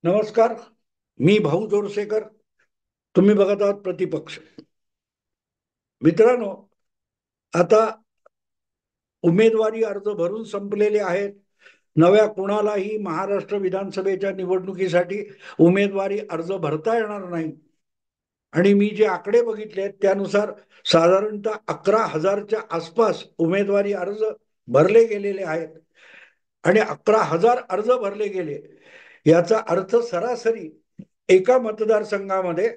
नमस्कार. मी भाऊ जोरसेकर. तुम्ही बघत आहात प्रतिपक्ष. मित्रांनो, आता उमेदवारी अर्ज भरून संपलेले आहेत. नव्या कुणालाही महाराष्ट्र विधानसभेच्या निवडणुकीसाठी उमेदवारी अर्ज भरता येणार नाही. आणि मी जे आकडे बघितले आहेत त्यानुसार साधारणतः 11,000च्या आसपास उमेदवारी अर्ज भरले गेलेले आहेत. आणि 11,000 अर्ज भरले गेले याचा अर्थ सरासरी एका मतदारसंघामध्ये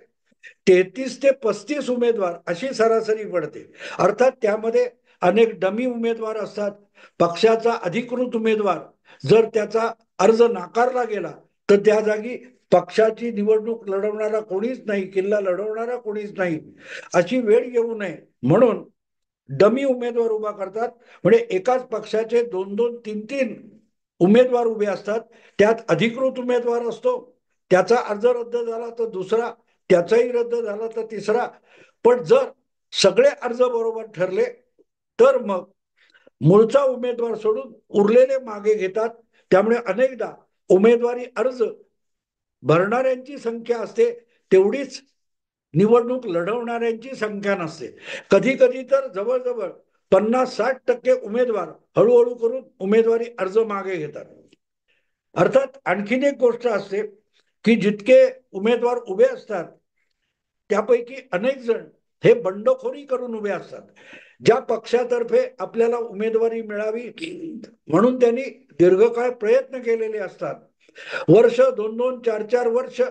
33 ते 35 उमेदवार अशी सरासरी पडते. अर्थात त्यामध्ये अनेक डमी उमेदवार असतात. पक्षाचा अधिकृत उमेदवार जर त्याचा अर्ज नाकारला गेला तर त्या जागी पक्षाची निवडणूक लढवणारा कोणीच नाही, किल्ला लढवणारा कोणीच नाही, अशी वेळ येऊ नये म्हणून डमी उमेदवार उभा करतात. म्हणजे एकाच पक्षाचे दोन दोन तीन तीन उमेदवार उभे असतात. त्यात अधिकृत उमेदवार असतो, त्याचा अर्ज रद्द झाला तर दुसरा, त्याचाही रद्द झाला तर तिसरा. पण जर सगळे अर्ज बरोबर ठरले तर मग मूळचा उमेदवार सोडून उरलेले मागे घेतात. त्यामुळे अनेकदा उमेदवारी अर्ज भरणाऱ्यांची संख्या असते, तेवढीच निवडणूक लढवणाऱ्यांची संख्या नसते. कधी कधी तर जवळजवळ 50-60% उमेदवार हळूहळू करून उमेदवारी अर्ज मागे घेतात. अर्थात आणखीन एक गोष्ट असते की जितके उमेदवार उभे असतात त्यापैकी अनेक जण हे बंडखोरी करून उभे असतात. ज्या पक्षातर्फे आपल्याला उमेदवारी मिळावी म्हणून त्यांनी दीर्घकाळ प्रयत्न केलेले असतात. वर्ष, दोन दोन, चार चार वर्ष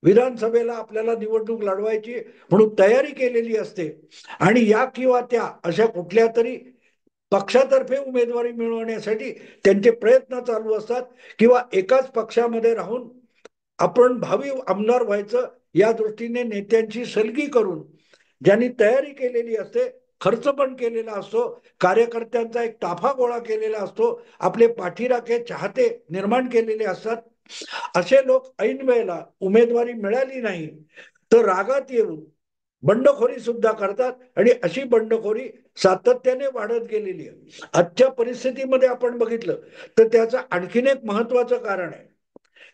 विधानसभेला आपल्याला निवडणूक लढवायची म्हणून तयारी केलेली असते. आणि या किंवा त्या अशा कुठल्या तरी पक्षातर्फे उमेदवारी मिळवण्यासाठी त्यांचे प्रयत्न चालू असतात. किंवा एकाच पक्षामध्ये राहून आपण भावी आमदार व्हायचं या दृष्टीने नेत्यांची सलगी करून ज्यांनी तयारी केलेली असते, खर्च पण केलेला असतो, कार्यकर्त्यांचा एक ताफा गोळा केलेला असतो, आपले पाठीराखे चाहते निर्माण केलेले असतात, असे लोक ऐन वेळेला उमेदवारी मिळाली नाही तर रागात येऊन बंडखोरी सुद्धा करतात. आणि अशी बंडखोरी सातत्याने वाढत गेलेली आहे. आजच्या परिस्थितीमध्ये आपण बघितलं तर त्याचं आणखीन एक महत्वाचं कारण आहे.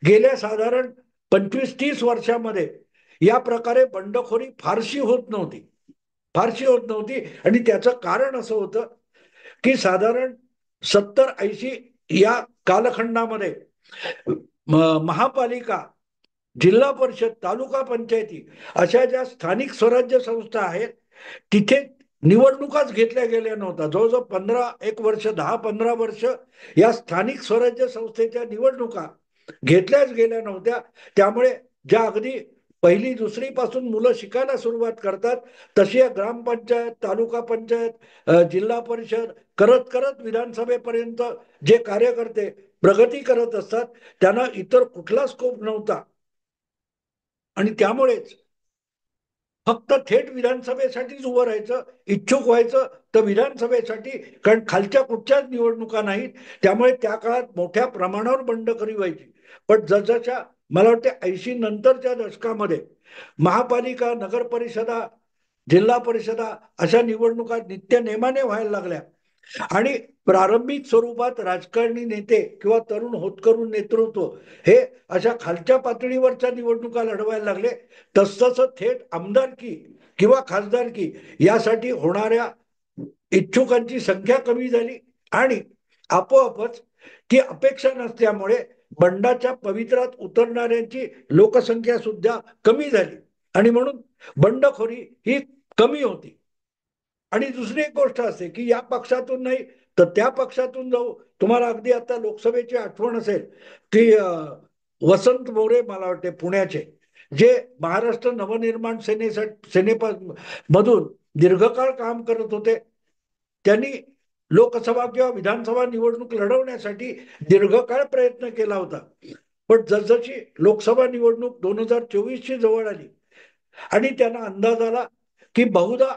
गेल्या साधारण 25-30 वर्षामध्ये या प्रकारे बंडखोरी फारशी होत नव्हती. आणि त्याचं कारण असं होतं की साधारण 70-80 या कालखंडामध्ये महापालिका, जिल्हा परिषद, तालुका पंचायती अशा ज्या स्थानिक स्वराज्य संस्था आहेत तिथे निवडणुकाच घेतल्या गेल्या नव्हत्या. जवळजवळ 15 10-15 वर्ष या स्थानिक स्वराज्य संस्थेच्या निवडणुका घेतल्याच गेल्या नव्हत्या. त्यामुळे ज्या अगदी पहिली दुसरी पासून मुलं शिकायला सुरुवात करतात तशी या ग्रामपंचायत, तालुका पंचायत, जिल्हा परिषद करत करत विधानसभेपर्यंत जे कार्यकर्ते प्रगती करत असतात त्यांना इतर कुठला स्कोप नव्हता. आणि त्यामुळेच फक्त थेट विधानसभेसाठीच उभं राहायचं, इच्छुक व्हायचं तर विधानसभेसाठी, कारण खालच्या कुठच्याच निवडणुका नाहीत. त्यामुळे त्या काळात मोठ्या प्रमाणावर बंडखोरी व्हायची. पण जसजशा मला वाटते 80 नंतरच्या दशकामध्ये महापालिका, नगर परिषदा, जिल्हा परिषदा अशा निवडणुका नित्य नेमाने व्हायला लागल्या आणि प्रारंभिक स्वरूपात राजकारणी नेते किंवा तरुण होतकरू नेतृत्व हे अशा खालच्या पातळीवरच्या निवडणुका लढवायला लागले, तसतसं थेट आमदारकी किंवा खासदारकी यासाठी होणाऱ्या इच्छुकांची संख्या कमी झाली. आणि आपोआपच ती अपेक्षा नसल्यामुळे बंडाच्या पवित्रात उतरणाऱ्यांची लोकसंख्या सुद्धा कमी झाली आणि म्हणून बंडखोरी ही कमी होती. आणि दुसरी एक गोष्ट असते की या पक्षातून नाही तर त्या पक्षातून जाऊ. तुम्हाला अगदी आता लोकसभेची आठवण असेल की वसंत मोरे मला वाटते पुण्याचे, जे महाराष्ट्र नवनिर्माण सेनेमधून दीर्घकाळ काम करत होते, त्यांनी लोकसभा किंवा विधानसभा निवडणूक लढवण्यासाठी दीर्घकाळ प्रयत्न केला होता. पण जसजशी लोकसभा निवडणूक 2024ची जवळ आली आणि त्यांना अंदाज आला की बहुधा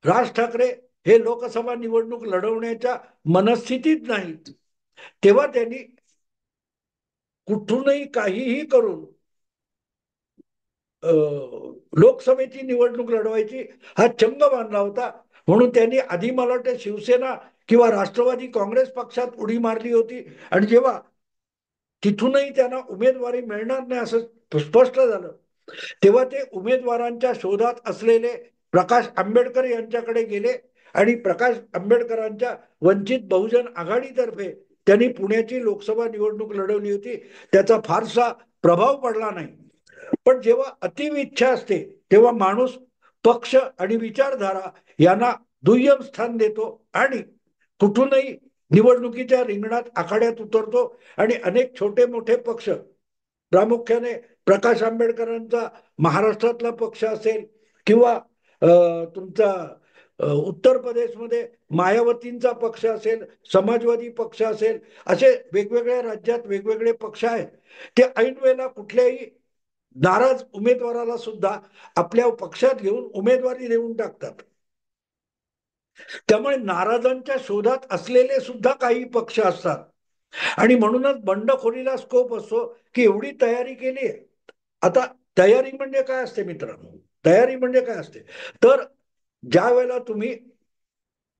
राज ठाकरे हे लोकसभा निवडणूक लढवण्याच्या मनस्थितीत नाहीत, तेव्हा त्यांनी कुठूनही काहीही करून लोकसभेची निवडणूक लढवायची हा चंग बांधला होता. म्हणून त्यांनी आधी मला वाटतं शिवसेना किंवा राष्ट्रवादी काँग्रेस पक्षात उडी मारली होती. आणि जेव्हा तिथूनही त्यांना उमेदवारी मिळणार नाही असं स्पष्ट झालं. तेव्हा ते उमेदवारांच्या शोधात असलेले प्रकाश आंबेडकर यांच्याकडे गेले आणि प्रकाश आंबेडकरांच्या वंचित बहुजन आघाडीतर्फे त्यांनी पुण्याची लोकसभा निवडणूक लढवली होती. त्याचा फारसा प्रभाव पडला नाही. पण जेव्हा अतिव इच्छा असते तेव्हा माणूस पक्ष आणि विचारधारा यांना दुय्यम स्थान देतो आणि कुठूनही निवडणुकीच्या रिंगणात आखाड्यात उतरतो आणि अनेक छोटे मोठे पक्ष, प्रामुख्याने प्रकाश आंबेडकरांचा महाराष्ट्रातला पक्ष असेल किंवा तुमचा उत्तर प्रदेशमध्ये मायावतींचा पक्ष असेल, समाजवादी पक्ष असेल, असे वेगवेगळ्या राज्यात वेगवेगळे पक्ष आहेत. ते ऐन वेळेला कुठल्याही नाराज उमेदवाराला सुद्धा आपल्या पक्षात घेऊन उमेदवारी देऊन टाकतात. त्यामुळे नाराजांच्या शोधात असलेले सुद्धा काही पक्ष असतात आणि म्हणूनच बंडखोरीला स्कोप असतो की एवढी तयारी केली आहे. आता तयारी म्हणजे काय असते मित्रांनो? तयारी म्हणजे काय असते तर ज्या वेळेला तुम्ही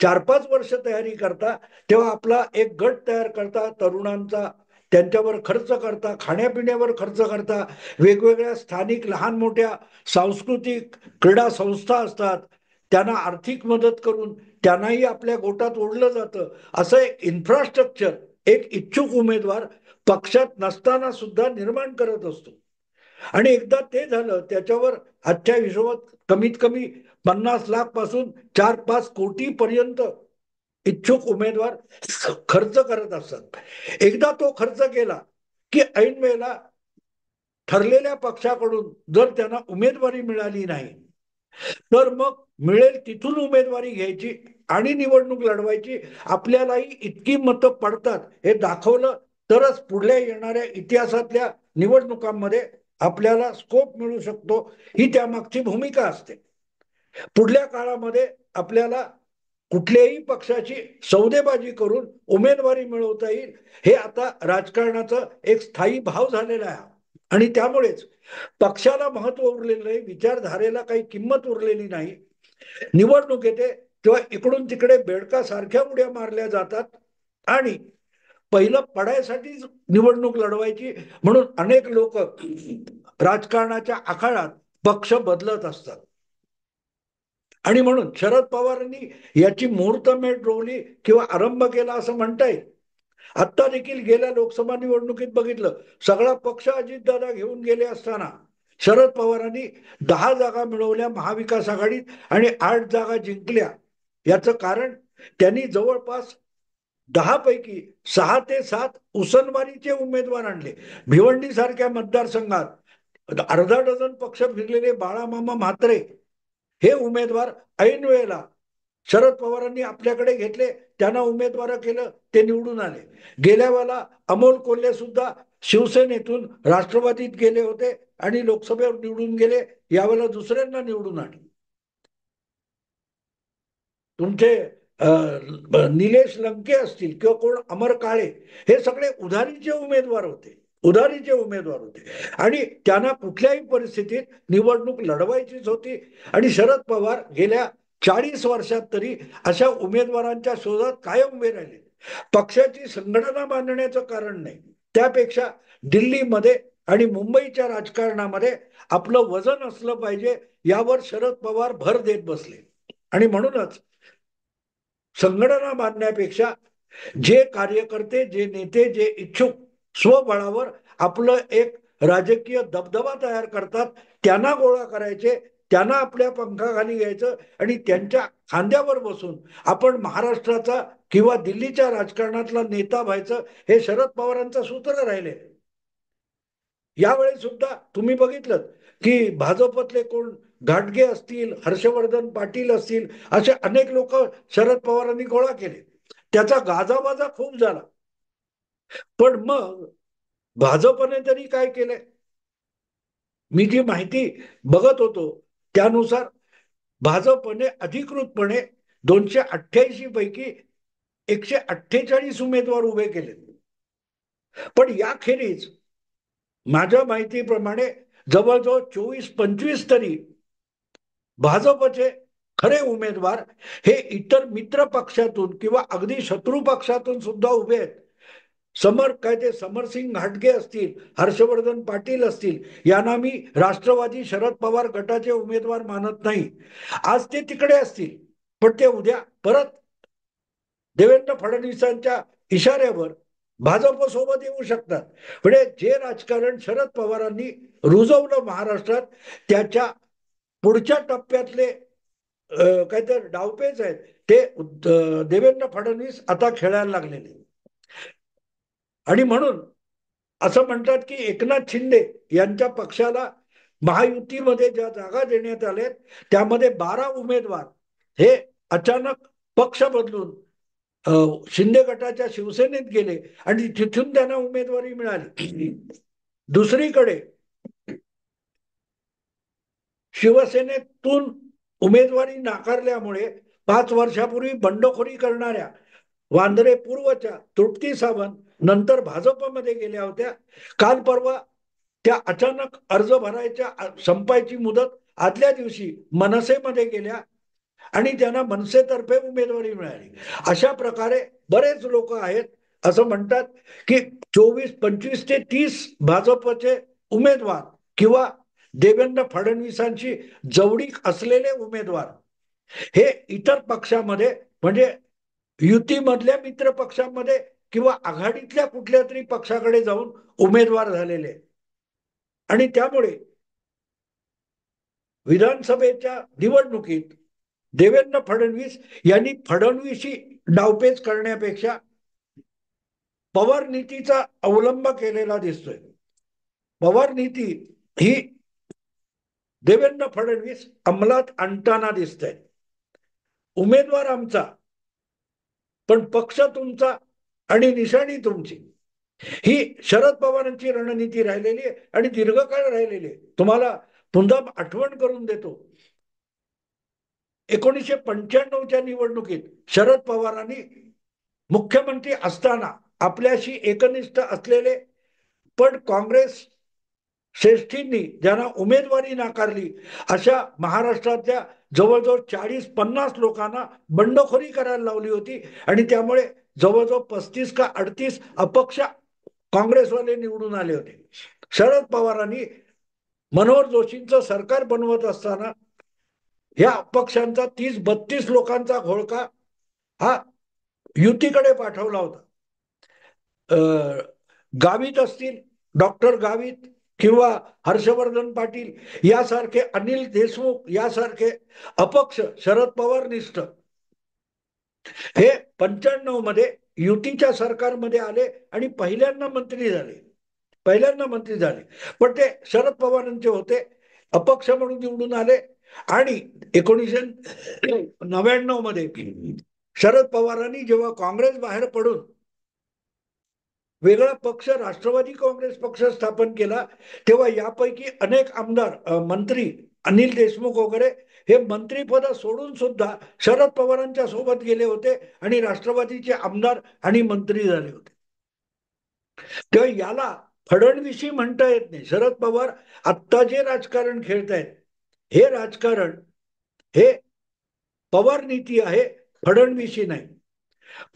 4-5 वर्ष तयारी करता तेव्हा आपला एक गट तयार करता तरुणांचा, त्यांच्यावर खर्च करता, खाण्यापिण्यावर खर्च करता, वेगवेगळ्या स्थानिक लहान मोठ्या सांस्कृतिक क्रीडा संस्था असतात, त्यांना आर्थिक मदत करून त्यांनाही आपल्या गोटात ओढलं जातं. असं एक इन्फ्रास्ट्रक्चर एक इच्छुक उमेदवार पक्षात नसताना सुद्धा निर्माण करत असतो. आणि एकदा ते झालं त्याच्यावर आजच्या हिशोबात कमीत कमी 50 लाख पासून 4-5 कोटी पर्यंत इच्छुक उमेदवार खर्च करत असतात. एकदा तो खर्च केला की ऐन वेळेला ठरलेल्या पक्षाकडून जर त्यांना उमेदवारी मिळाली नाही तर मग मिळेल तिथून उमेदवारी घ्यायची आणि निवडणूक लढवायची. आपल्यालाही इतकी मतं पडतात हे दाखवलं तरच पुढल्या येणाऱ्या इतिहासातल्या निवडणुकांमध्ये आपल्याला स्कोप मिळू शकतो. ही त्यामागची भूमिका असते. पुढल्या काळामध्ये आपल्याला कुठल्याही पक्षाची सौदेबाजी करून उमेदवारी मिळवता येईल हे आता राजकारणाचा एक स्थायी भाव झालेला आहे. आणि त्यामुळेच पक्षाला महत्व उरलेलं नाही, विचारधारेला काही किंमत उरलेली नाही. निवडणूक येते तेव्हा इकडून तिकडे बेडकासारख्या उड्या मारल्या जातात आणि पहिलं पडायसाठीच निवडणूक लढवायची म्हणून अनेक लोक राजकारणाच्या आखाड्यात पक्ष बदलत असतात. आणि म्हणून शरद पवारांनी याची मुहूर्तमेढ रोवली किंवा आरंभ केला असं म्हणता येईल. आत्ता देखील गेल्या लोकसभा निवडणुकीत बघितलं, सगळा पक्ष अजितदादा घेऊन गेले असताना शरद पवारांनी 10 जागा मिळवल्या महाविकास आघाडीत आणि 8 जागा जिंकल्या. याचं कारण त्यांनी जवळपास 10 पैकी 6 ते 7 उसनवारीचे उमेदवार आणले. भिवंडी सारख्या मतदारसंघात अर्धा डझन पक्ष फिरलेले बाळामामा म्हात्रे हे उमेदवार ऐन वेळेला शरद पवारांनी आपल्याकडे घेतले, त्यांना उमेदवार केलं, ते निवडून आले. गेल्या वेळेला अमोल कोल्हे सुद्धा शिवसेनेतून राष्ट्रवादीत गेले होते आणि लोकसभेवर निवडून गेले. यावेळेला दुसऱ्यांना निवडून आले. तुमचे निलेश लंके असतील किंवा कोण अमर काळे, हे सगळे उधारीचे उमेदवार होते. उधारीचे उमेदवार होते आणि त्यांना कुठल्याही परिस्थितीत निवडणूक लढवायचीच होती. आणि शरद पवार गेल्या 40 वर्षात तरी अशा उमेदवारांच्या शोधात कायम उभे राहिले. पक्षाची संघटना बांधण्याचं कारण नाही, त्यापेक्षा दिल्लीमध्ये आणि मुंबईच्या राजकारणामध्ये आपलं वजन असलं पाहिजे यावर शरद पवार भर देत बसले. आणि म्हणूनच संघटना बांधण्यापेक्षा जे कार्यकर्ते, जे नेते, जे इच्छुक स्वबळावर आपलं एक राजकीय दबदबा तयार करतात, त्यांना गोळा करायचे, त्यांना आपल्या पंखाखाली घ्यायचं आणि त्यांच्या खांद्यावर बसून आपण महाराष्ट्राचा किंवा दिल्लीच्या राजकारणातला नेता व्हायचं, हे शरद पवारांचं सूत्र राहिले. यावेळी सुद्धा तुम्ही बघितलं की भाजपतले कोण घाटगे असतील, हर्षवर्धन पाटील असतील, असे अनेक लोक शरद पवारांनी गोळा केले. त्याचा गाजावाजा खूप झाला. पण मग भाजपने तरी काय केलंय? मी जी माहिती बघत होतो त्यानुसार भाजपने अधिकृतपणे 288 पैकी 148 उमेदवार उभे केले. पण याखेरीज माझ्या माहितीप्रमाणे जवळजवळ 24-25 तरी भाजपचे खरे उमेदवार हे इतर मित्र पक्षातून किंवा अगदी शत्रू पक्षातून सुद्धा उभे आहेत. काय ते समरसिंग घाटगे असतील, हर्षवर्धन पाटील असतील, यांना मी राष्ट्रवादी शरद पवार गटाचे उमेदवार मानत नाही. आज ते तिकडे असतील, पण ते उद्या परत देवेंद्र फडणवीसांच्या इशाऱ्यावर भाजप सोबत येऊ शकतात. म्हणजे जे राजकारण शरद पवारांनी रुजवलं महाराष्ट्रात, त्याच्या पुढच्या टप्प्यातले काय तर डावपेच आहेत ते देवेंद्र फडणवीस आता खेळायला लागलेले. आणि म्हणून असं म्हणतात की एकनाथ शिंदे यांच्या पक्षाला महायुतीमध्ये ज्या जागा देण्यात आल्या त्यामध्ये 12 उमेदवार हे अचानक पक्ष बदलून शिंदे गटाच्या शिवसेनेत गेले आणि तिथून त्यांना उमेदवारी मिळाली. दुसरीकडे शिवसेनेतून उमेदवारी नाकारल्यामुळे 5 वर्षापूर्वी बंडखोरी करणाऱ्या वांद्रे पूर्वच्या तृप्ती सावंत नंतर भाजपमध्ये गेल्या होत्या. काल परवा त्या अचानक अर्ज भरायच्या संपायची मुदत आदल्या दिवशी मनसेमध्ये गेल्या आणि त्यांना मनसेतर्फे उमेदवारी मिळाली. अशा प्रकारे बरेच लोक आहेत. असं म्हणतात की 24, 25 ते 30 भाजपचे उमेदवार किंवा देवेंद्र फडणवीसांची जवळीक असलेले उमेदवार हे इतर पक्षामध्ये म्हणजे युतीमधल्या मित्र पक्षांमध्ये किंवा आघाडीतल्या कुठल्या तरी पक्षाकडे जाऊन उमेदवार झालेले. आणि त्यामुळे विधानसभेच्या निवडणुकीत देवेंद्र फडणवीस यांनी फडणवीसी डावपेच करण्यापेक्षा पवार नीतीचा अवलंब केलेला दिसतोय. पवार नीती ही देवेंद्र फडणवीस अंमलात आणताना दिसतंय. उमेदवार आमचा, पण पक्ष तुमचा आणि निशाणी तुमची, ही शरद पवारांची रणनीती राहिलेली आहे आणि दीर्घकाळ राहिलेली आहे. तुम्हाला पुन्हा आठवण करून देतो, 1995च्या निवडणुकीत शरद पवारांनी मुख्यमंत्री असताना आपल्याशी एकनिष्ठ असलेले पण काँग्रेस श्रेष्ठींनी ज्यांना उमेदवारी नाकारली अशा महाराष्ट्रातल्या जवळजवळ 40-50 लोकांना बंडखोरी करायला लावली होती आणि त्यामुळे जवळजवळ 35 का 38 अपक्ष काँग्रेसवाले निवडून आले होते. शरद पवारांनी मनोहर जोशींचं सरकार बनवत असताना ह्या अपक्षांचा 30-32 लोकांचा घोळका हा युतीकडे पाठवला होता. गावित असतील, डॉक्टर गावित किंवा हर्षवर्धन पाटील यासारखे, अनिल देशमुख यासारखे अपक्ष शरद पवार निष्ठ हे 95 मध्ये युतीच्या सरकारमध्ये आले आणि पहिल्यांदा मंत्री झाले. पण ते शरद पवारांचे होते, अपक्ष म्हणून निवडून आले. आणि 1999 मध्ये शरद पवारांनी जेव्हा काँग्रेस बाहेर पडून वेगळा पक्ष राष्ट्रवादी काँग्रेस पक्ष स्थापन केला, तेव्हा यापैकी अनेक आमदार, मंत्री, अनिल देशमुख वगैरे हे मंत्रीपद सोडून सुद्धा शरद पवारांच्या सोबत गेले होते आणि राष्ट्रवादीचे आमदार आणि मंत्री झाले होते. तेव्हा याला फडणवीसी म्हणता येत नाही. शरद पवार आत्ता जे राजकारण खेळतायत हे राजकारण हे पवार नीती आहे, फडणवीसी नाही.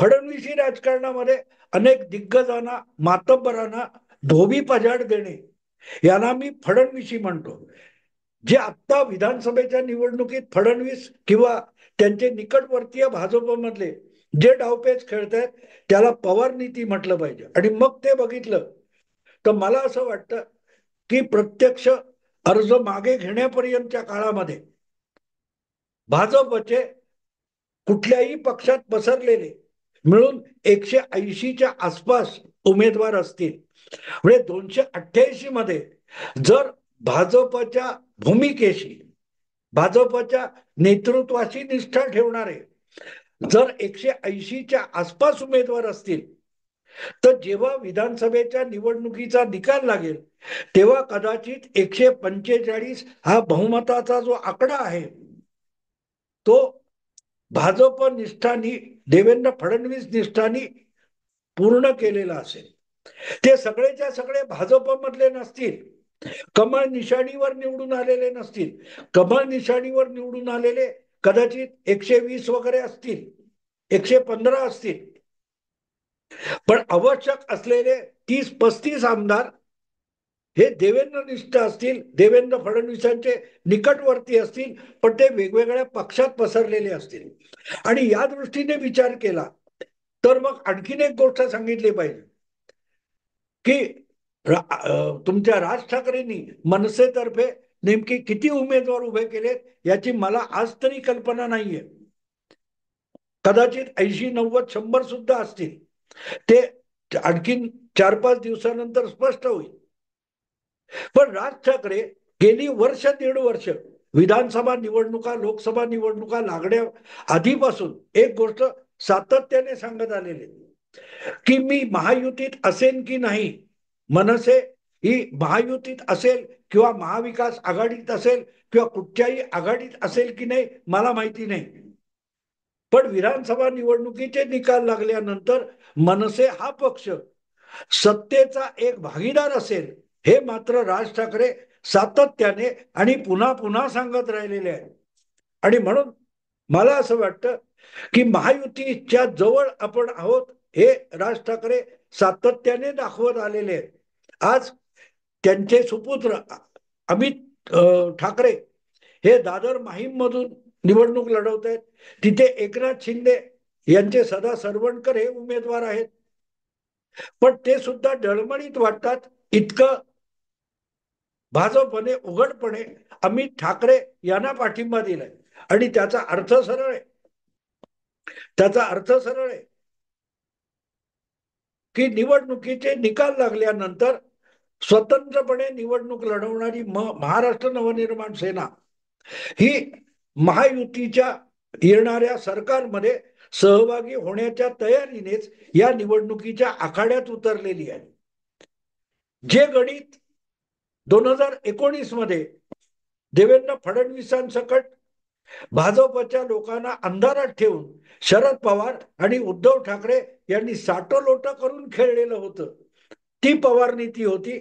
फडणवीसी राजकारणामध्ये अनेक दिग्गजांना, मातब्बरांना धोबी पछाड देणे याला मी फडणवीसी म्हणतो. जे आत्ता विधानसभेच्या निवडणुकीत फडणवीस किंवा त्यांचे निकटवर्तीय भाजपमधले जे डावपेच खेळतायत त्याला पवार नीती म्हटलं पाहिजे. आणि मग ते बघितलं तर मला असं वाटतं की प्रत्यक्ष अर्ज मागे घेण्यापर्यंतच्या काळामध्ये भाजपचे कुठल्याही पक्षात पसरलेले मिळून 180च्या आसपास उमेदवार असतील. म्हणजे 288 मध्ये जर भाजपच्या भूमिकेशी, भाजपच्या नेतृत्वाशी निष्ठा ठेवणारे जर 180च्या आसपास उमेदवार असतील तर जेव्हा विधानसभेच्या निवडणुकीचा निकाल लागेल तेव्हा कदाचित 145 हा बहुमताचा जो आकडा आहे तो भाजप निष्ठानी, देवेंद्र फडणवीस निष्ठानी पूर्ण केलेला असेल. ते सगळेच्या सगळे भाजपमधले नसतील, कमळ निशाणीवर निवडून आलेले नसतील. कमळ निशाणीवर निवडून आलेले कदाचित 120 वगैरे असतील, 115 असतील. पण आवश्यक असलेले 30-35 आमदार हे देवेंद्रनिष्ठ असतील, देवेंद्र फडणवीसांचे निकटवर्ती असतील, पण ते वेगवेगळ्या पक्षात पसरलेले असतील. आणि या दृष्टीने विचार केला तर मग आणखीन एक गोष्ट सांगितली पाहिजे की तुमच्या राज ठाकरेंनी मनसेतर्फे नेमकी किती उमेदवार उभे केलेत याची मला आज तरी कल्पना नाहीये. कदाचित 80-90-100 सुद्धा असतील. ते आणखीन 4-5 दिवसानंतर स्पष्ट होईल. पण राज ठाकरे गेली वर्ष 1.5 वर्ष विधानसभा निवडणुका, लोकसभा निवडणुका लागण्या आधीपासून एक गोष्ट सातत्याने सांगत आलेले की मी महायुतीत असेन की नाही, मनसे ही महायुतीत असेल किंवा महाविकास आघाडीत असेल किंवा कुठच्याही आघाडीत असेल की नाही मला माहिती नाही, पण विधानसभा निवडणुकीचे निकाल लागल्यानंतर मनसे हा पक्ष सत्तेचा एक भागीदार असेल हे मात्र राज ठाकरे सातत्याने आणि पुन्हा पुन्हा सांगत राहिलेले आहे. आणि म्हणून मला असं वाटतं की महायुतीच्या जवळ आपण आहोत हे राज ठाकरे सातत्याने दाखवत आलेले आहेत. आज त्यांचे सुपुत्र अमित ठाकरे हे दादर माहीम मधून निवडणूक लढवत आहेत. तिथे एकनाथ शिंदे यांचे सदा सरवणकर हे उमेदवार आहेत, पण ते सुद्धा डळमळीत वाटतात इतकं भाजपने उघडपणे अमित ठाकरे यांना पाठिंबा दिलाय. आणि त्याचा अर्थ सरळ आहे, त्याचा अर्थ सरळ आहे की निवडणुकीचे निकाल लागल्यानंतर स्वतंत्रपणे निवडणूक लढवणारी महाराष्ट्र नवनिर्माण सेना ही महायुतीच्या येणाऱ्या सरकारमध्ये सहभागी होण्याच्या तयारीनेच या निवडणुकीच्या आखाड्यात उतरलेली आहे. जे गणित 2019 मध्ये देवेंद्र फडणवीसांसकट भाजपच्या लोकांना अंधारात ठेवून शरद पवार आणि उद्धव ठाकरे यांनी साटोलोट करून खेळलेलं होतं, ती पवार नीती होती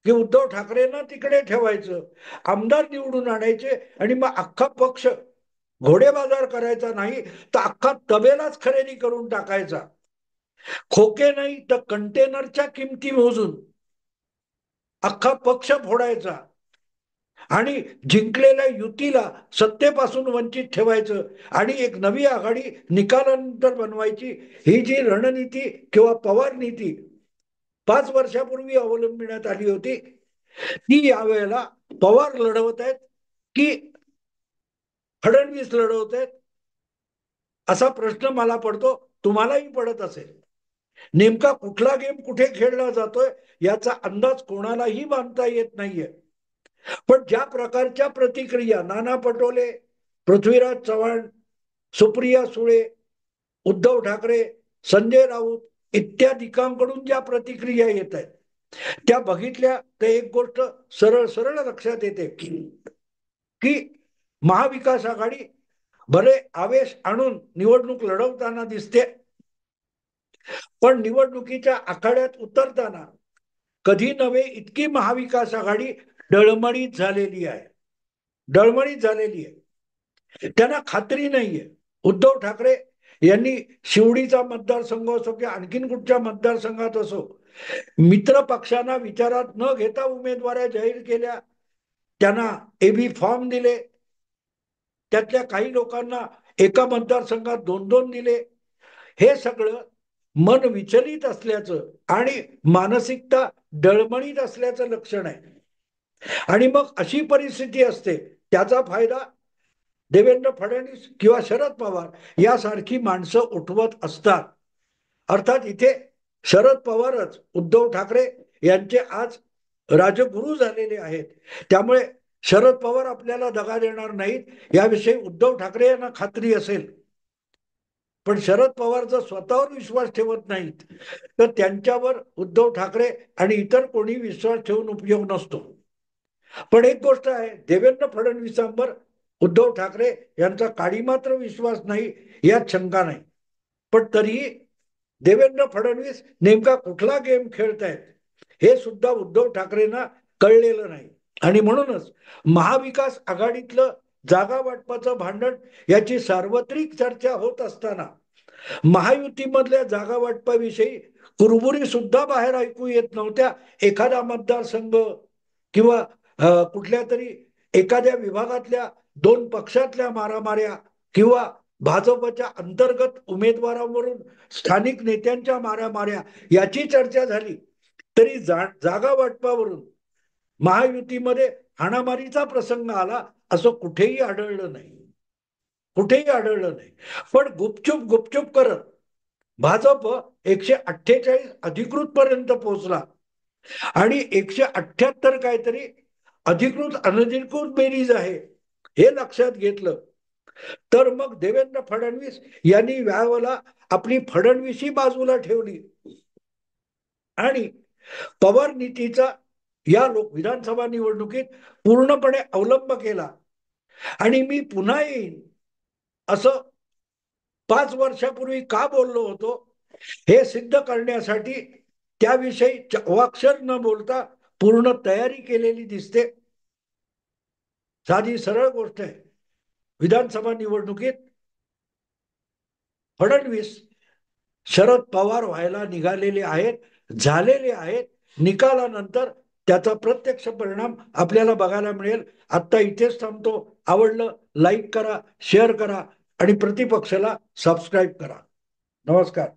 की उद्धव ठाकरेंना तिकडे ठेवायचं, आमदार निवडून आणायचे आणि मग अख्खा पक्ष घोडेबाजार करायचा नाही तर अख्खा तबेलाच खरेदी करून टाकायचा, खोके नाही तर कंटेनरच्या किमती मोजून अख्खा पक्ष फोडायचा आणि जिंकलेल्या युतीला सत्तेपासून वंचित ठेवायचं आणि एक नवी आघाडी निकालानंतर बनवायची, ही जी रणनीती किंवा पवार नीती 5 वर्षापूर्वी अवलंबण्यात आली होती ती यावेळेला पवार लढवत आहेत की फडणवीस लढवत आहेत असा प्रश्न मला पडतो, तुम्हालाही पडत असेल. नेमका कुठला गेम कुठे खेळला जातोय याचा अंदाज कोणालाही बांधता येत नाहीये. पण ज्या प्रकारच्या प्रतिक्रिया नाना पटोले, पृथ्वीराज चव्हाण, सुप्रिया सुळे, उद्धव ठाकरे, संजय राऊत इत्यादिकांकडून ज्या प्रतिक्रिया येत आहेत त्या बघितल्या तर एक गोष्ट सरळ सरळ लक्षात येते की महाविकास आघाडी भले आवेश आणून निवडणूक लढवताना दिसते, पण निवडणुकीच्या आखाड्यात उतरताना कधी नव्हे इतकी महाविकास आघाडी डळमळीत झालेली आहे, डळमळीत झालेली आहे. त्यांना खात्री नाहीये. उद्धव ठाकरे यांनी शिवडीचा मतदारसंघ असो किंवा आणखीन कुठच्या मतदारसंघात असो मित्र पक्षांना विचारात न घेता उमेदवाऱ्या जाहीर केल्या, त्यांना एबी फॉर्म दिले, त्यातल्या काही लोकांना एका मतदारसंघात 2-2 दिले. हे सगळं मन विचलित असल्याचं आणि मानसिकता डळमळीत असल्याचं लक्षण आहे. आणि मग अशी परिस्थिती असते त्याचा फायदा देवेंद्र फडणवीस किंवा शरद पवार यासारखी माणसं उठवत असतात. अर्थात इथे शरद पवारच उद्धव ठाकरे यांचे आज राजगुरू झालेले आहेत, त्यामुळे शरद पवार आपल्याला दगा देणार नाहीत याविषयी उद्धव ठाकरे यांना खात्री असेल. पण शरद पवार जर स्वतःवर विश्वास ठेवत नाहीत तर त्यांच्यावर उद्धव ठाकरे आणि इतर कोणी विश्वास ठेवून उपयोग नसतो. पण एक गोष्ट आहे, देवेंद्र फडणवीसांवर उद्धव ठाकरे यांचा काडी मात्र विश्वास नाही यात शंका नाही. पण तरीही देवेंद्र फडणवीस नेमका कुठला गेम खेळतायत हे सुद्धा उद्धव ठाकरेंना कळलेलं नाही. आणि म्हणूनच महाविकास आघाडीतलं जागा वाटपाचं भांडण याची सार्वत्रिक चर्चा होत असताना महायुतीमधल्या जागा वाटपाविषयी कुरबुरी सुद्धा बाहेर ऐकू येत नव्हत्या. एखादा मतदारसंघ किंवा कुठल्या तरी एखाद्या विभागातल्या दोन पक्षातल्या मारामाऱ्या किंवा भाजपच्या अंतर्गत उमेदवारांवरून स्थानिक नेत्यांच्या मारामाऱ्या याची चर्चा झाली, तरी जागा वाटपावरून महायुतीमध्ये हाणामारीचा प्रसंग आला असं कुठेही आढळलं नाही. कुठेही आढळलं नाही. पण गुपचूप गुपचूप करत भाजप 148 अधिकृत पर्यंत पोहोचला आणि 178 काहीतरी अधिकृत अनधिकृत बेरीज आहे हे लक्षात घेतलं, तर मग देवेंद्र फडणवीस यांनी यावेळेला आपली फडणवीसी बाजूला ठेवली आणि पवार नीतीचा या विधानसभा निवडणुकीत पूर्णपणे अवलंब केला. आणि मी पुन्हा येईन असं 5 वर्षापूर्वी का बोललो होतो हे सिद्ध करण्यासाठी त्याविषयी वाक्शर न बोलता पूर्ण तयारी केलेली दिसते. साधी सरळ गोष्ट आहे. विधानसभा निवडणुकीत फडणवीस शरद पवार व्हायला निघालेले आहेत, झालेले आहेत. निकालानंतर त्याचा प्रत्यक्ष परिणाम आपल्याला बघायला मिळेल. आता इथेच थांबतो. आवडलं लाईक करा, शेअर करा आणि प्रतिपक्षाला सबस्क्राईब करा. नमस्कार.